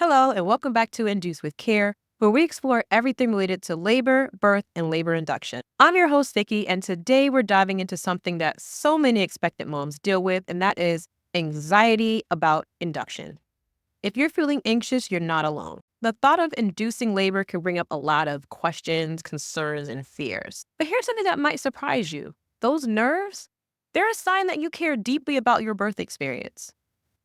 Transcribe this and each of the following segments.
Hello, and welcome back to Induce with Care, where we explore everything related to labor, birth, and labor induction. I'm your host, Vicky, and today we're diving into something that so many expectant moms deal with, and that is anxiety about induction. If you're feeling anxious, you're not alone. The thought of inducing labor can bring up a lot of questions, concerns, and fears. But here's something that might surprise you. Those nerves, they're a sign that you care deeply about your birth experience.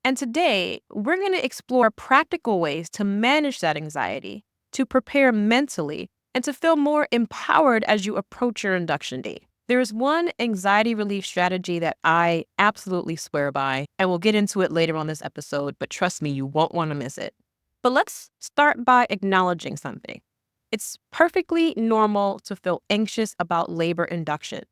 And today, we're going to explore practical ways to manage that anxiety, to prepare mentally, and to feel more empowered as you approach your induction date. There's one anxiety relief strategy that I absolutely swear by, and we'll get into it later on this episode, but trust me, you won't want to miss it. But let's start by acknowledging something. It's perfectly normal to feel anxious about labor induction.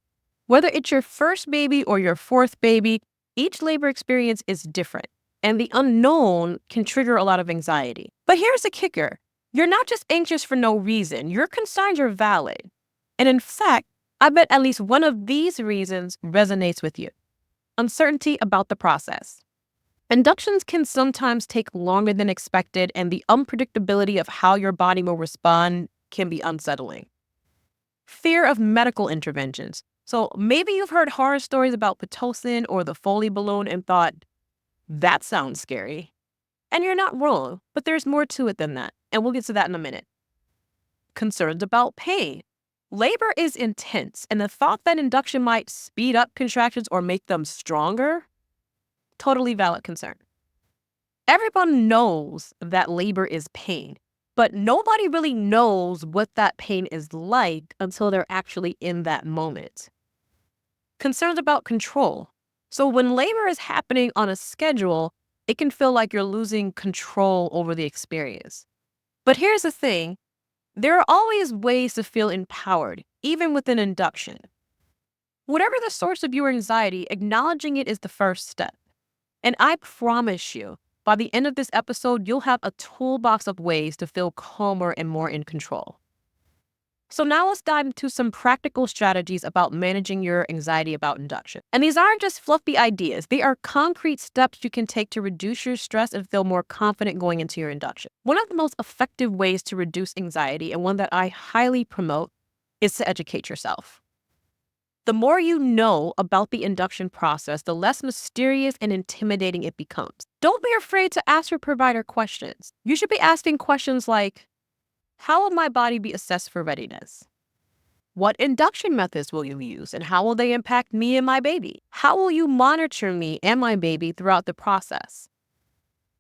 Whether it's your first baby or your fourth baby, each labor experience is different, and the unknown can trigger a lot of anxiety. But here's the kicker. You're not just anxious for no reason. Your concerns are valid. And in fact, I bet at least one of these reasons resonates with you. Uncertainty about the process. Inductions can sometimes take longer than expected, and the unpredictability of how your body will respond can be unsettling. Fear of medical interventions. So maybe you've heard horror stories about Pitocin or the Foley balloon and thought, that sounds scary. And you're not wrong, but there's more to it than that, and we'll get to that in a minute. Concerns about pain. Labor is intense, and the thought that induction might speed up contractions or make them stronger, totally valid concern. Everyone knows that labor is pain, but nobody really knows what that pain is like until they're actually in that moment. Concerns about control. So when labor is happening on a schedule, it can feel like you're losing control over the experience. But here's the thing. There are always ways to feel empowered, even with an induction. Whatever the source of your anxiety, acknowledging it is the first step. And I promise you, by the end of this episode, you'll have a toolbox of ways to feel calmer and more in control. So now let's dive into some practical strategies about managing your anxiety about induction. And these aren't just fluffy ideas. They are concrete steps you can take to reduce your stress and feel more confident going into your induction. One of the most effective ways to reduce anxiety, and one that I highly promote, is to educate yourself. The more you know about the induction process, the less mysterious and intimidating it becomes. Don't be afraid to ask your provider questions. You should be asking questions like, how will my body be assessed for readiness? What induction methods will you use, and how will they impact me and my baby? How will you monitor me and my baby throughout the process?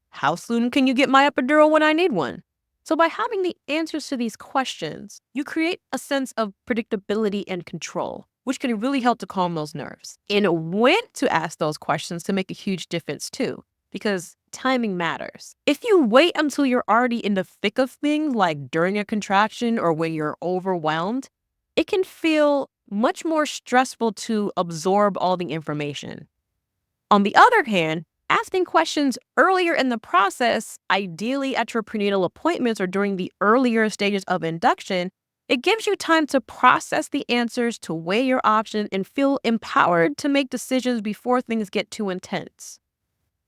How soon can you get my epidural when I need one? So by having the answers to these questions, you create a sense of predictability and control, which can really help to calm those nerves. And when to ask those questions to make a huge difference too, because timing matters. If you wait until you're already in the thick of things, like during a contraction or when you're overwhelmed, it can feel much more stressful to absorb all the information. On the other hand, asking questions earlier in the process, ideally at your prenatal appointments or during the earlier stages of induction, it gives you time to process the answers, to weigh your options, and feel empowered to make decisions before things get too intense.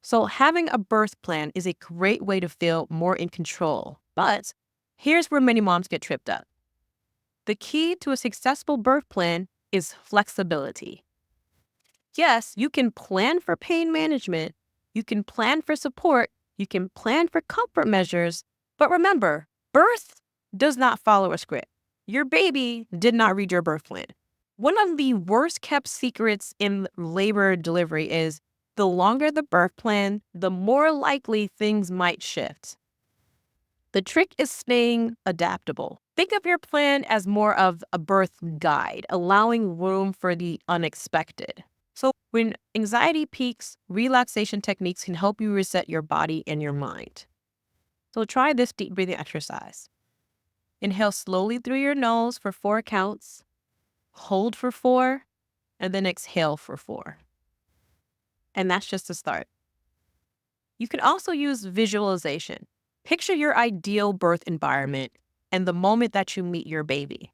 So having a birth plan is a great way to feel more in control. But here's where many moms get tripped up. The key to a successful birth plan is flexibility. Yes, you can plan for pain management, you can plan for support, you can plan for comfort measures, but remember, birth does not follow a script. Your baby did not read your birth plan. One of the worst kept secrets in labor delivery is the longer the birth plan, the more likely things might shift. The trick is staying adaptable. Think of your plan as more of a birth guide, allowing room for the unexpected. So when anxiety peaks, relaxation techniques can help you reset your body and your mind. So try this deep breathing exercise. Inhale slowly through your nose for 4 counts, hold for 4, and then exhale for 4. And that's just the start. You can also use visualization. Picture your ideal birth environment and the moment that you meet your baby.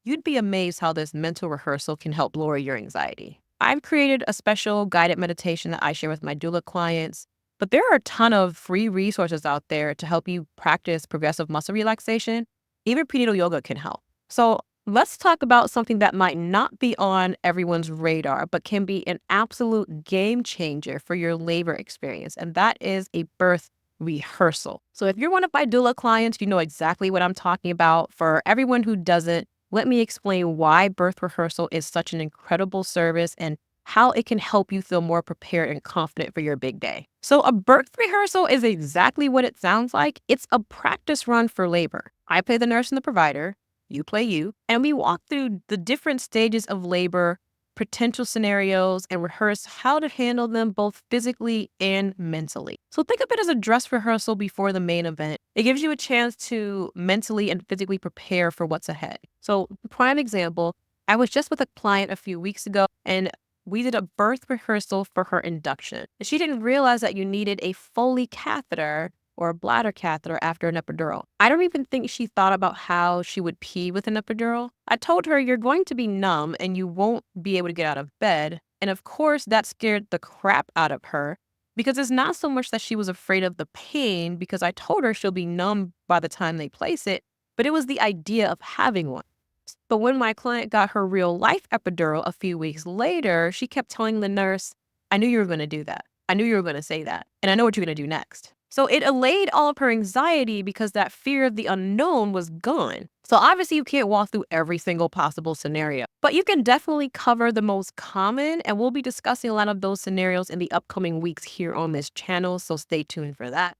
You'd be amazed how this mental rehearsal can help lower your anxiety. I've created a special guided meditation that I share with my doula clients. But there are a ton of free resources out there to help you practice progressive muscle relaxation. Even prenatal yoga can help. So let's talk about something that might not be on everyone's radar, but can be an absolute game changer for your labor experience. And that is a birth rehearsal. So if you're one of my doula clients, you know exactly what I'm talking about. For everyone who doesn't, let me explain why birth rehearsal is such an incredible service and how it can help you feel more prepared and confident for your big day. So a birth rehearsal is exactly what it sounds like. It's a practice run for labor. I play the nurse and the provider, you play you, and we walk through the different stages of labor, potential scenarios, and rehearse how to handle them both physically and mentally. So think of it as a dress rehearsal before the main event. It gives you a chance to mentally and physically prepare for what's ahead. So prime example, I was just with a client a few weeks ago, and we did a birth rehearsal for her induction. She didn't realize that you needed a Foley catheter or a bladder catheter after an epidural. I don't even think she thought about how she would pee with an epidural. I told her, you're going to be numb and you won't be able to get out of bed. And of course, that scared the crap out of her because it's not so much that she was afraid of the pain, because I told her she'll be numb by the time they place it, but it was the idea of having one. But when my client got her real life epidural a few weeks later, she kept telling the nurse, I knew you were going to do that. I knew you were going to say that. And I know what you're going to do next. So it allayed all of her anxiety because that fear of the unknown was gone. So obviously you can't walk through every single possible scenario, but you can definitely cover the most common. And we'll be discussing a lot of those scenarios in the upcoming weeks here on this channel. So stay tuned for that.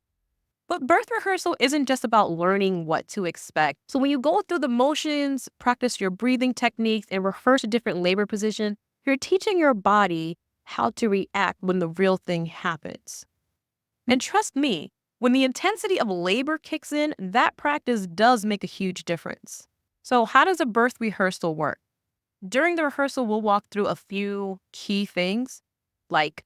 But birth rehearsal isn't just about learning what to expect. So when you go through the motions, practice your breathing techniques, and rehearse a different labor position, you're teaching your body how to react when the real thing happens. And trust me, when the intensity of labor kicks in, that practice does make a huge difference. So how does a birth rehearsal work? During the rehearsal, we'll walk through a few key things like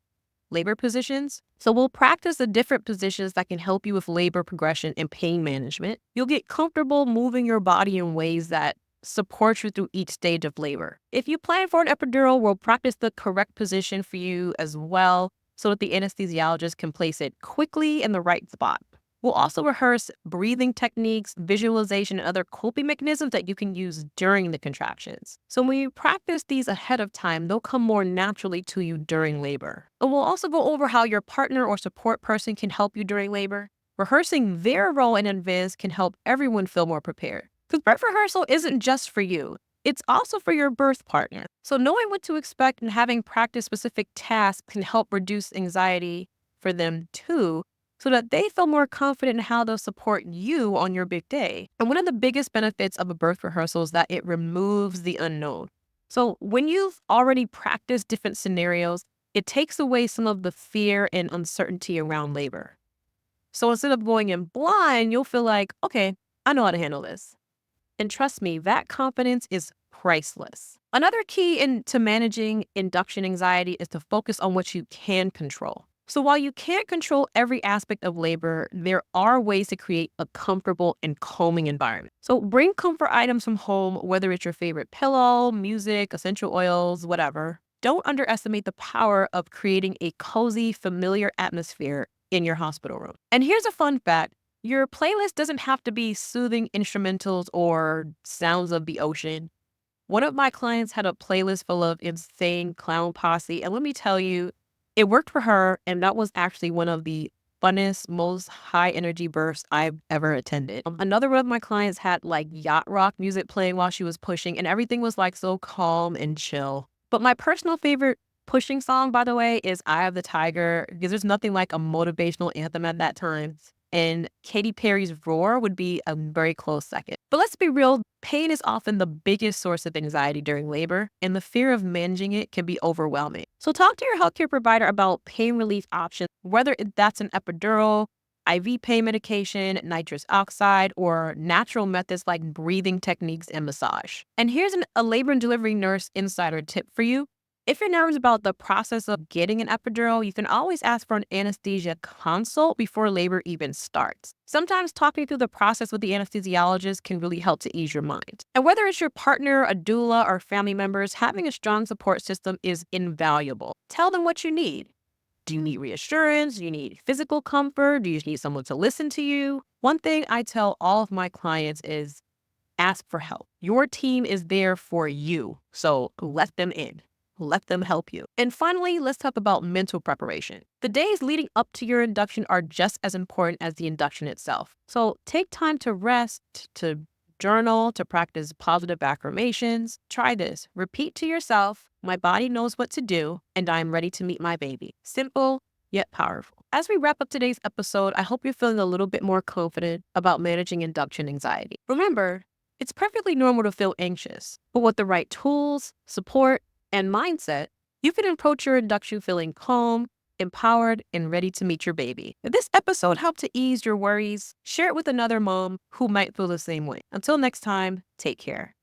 labor positions. So we'll practice the different positions that can help you with labor progression and pain management. You'll get comfortable moving your body in ways that support you through each stage of labor. If you plan for an epidural, we'll practice the correct position for you as well so that the anesthesiologist can place it quickly in the right spot. We'll also rehearse breathing techniques, visualization, and other coping mechanisms that you can use during the contractions. So when you practice these ahead of time, they'll come more naturally to you during labor. And we'll also go over how your partner or support person can help you during labor. Rehearsing their role in advance can help everyone feel more prepared. Because birth rehearsal isn't just for you. It's also for your birth partner. So knowing what to expect and having practice-specific tasks can help reduce anxiety for them too, so that they feel more confident in how they'll support you on your big day. And one of the biggest benefits of a birth rehearsal is that it removes the unknown. So when you've already practiced different scenarios, it takes away some of the fear and uncertainty around labor. So instead of going in blind, you'll feel like, okay, I know how to handle this. And trust me, that confidence is priceless. Another key into managing induction anxiety is to focus on what you can control. So while you can't control every aspect of labor, there are ways to create a comfortable and calming environment. So bring comfort items from home, whether it's your favorite pillow, music, essential oils, whatever. Don't underestimate the power of creating a cozy, familiar atmosphere in your hospital room. And here's a fun fact. Your playlist doesn't have to be soothing instrumentals or sounds of the ocean. One of my clients had a playlist full of insane clown posse, and let me tell you, it worked for her, and that was actually one of the funnest, most high energy births I've ever attended. Another one of my clients had like yacht rock music playing while she was pushing, and everything was like so calm and chill. But my personal favorite pushing song, by the way, is Eye of the Tiger, because there's nothing like a motivational anthem at that time. And Katy Perry's Roar would be a very close second. But let's be real, pain is often the biggest source of anxiety during labor, and the fear of managing it can be overwhelming. So talk to your healthcare provider about pain relief options, whether that's an epidural, IV pain medication, nitrous oxide, or natural methods like breathing techniques and massage. And here's a labor and delivery nurse insider tip for you. If you're nervous about the process of getting an epidural, you can always ask for an anesthesia consult before labor even starts. Sometimes talking through the process with the anesthesiologist can really help to ease your mind. And whether it's your partner, a doula, or family members, having a strong support system is invaluable. Tell them what you need. Do you need reassurance? Do you need physical comfort? Do you need someone to listen to you? One thing I tell all of my clients is ask for help. Your team is there for you, so let them in. Let them help you. And finally, let's talk about mental preparation. The days leading up to your induction are just as important as the induction itself. So take time to rest, to journal, to practice positive affirmations. Try this. Repeat to yourself, my body knows what to do, and I am ready to meet my baby. Simple, yet powerful. As we wrap up today's episode, I hope you're feeling a little bit more confident about managing induction anxiety. Remember, it's perfectly normal to feel anxious, but with the right tools, support, and mindset, you can approach your induction feeling calm, empowered, and ready to meet your baby. If this episode helped to ease your worries, share it with another mom who might feel the same way. Until next time, take care.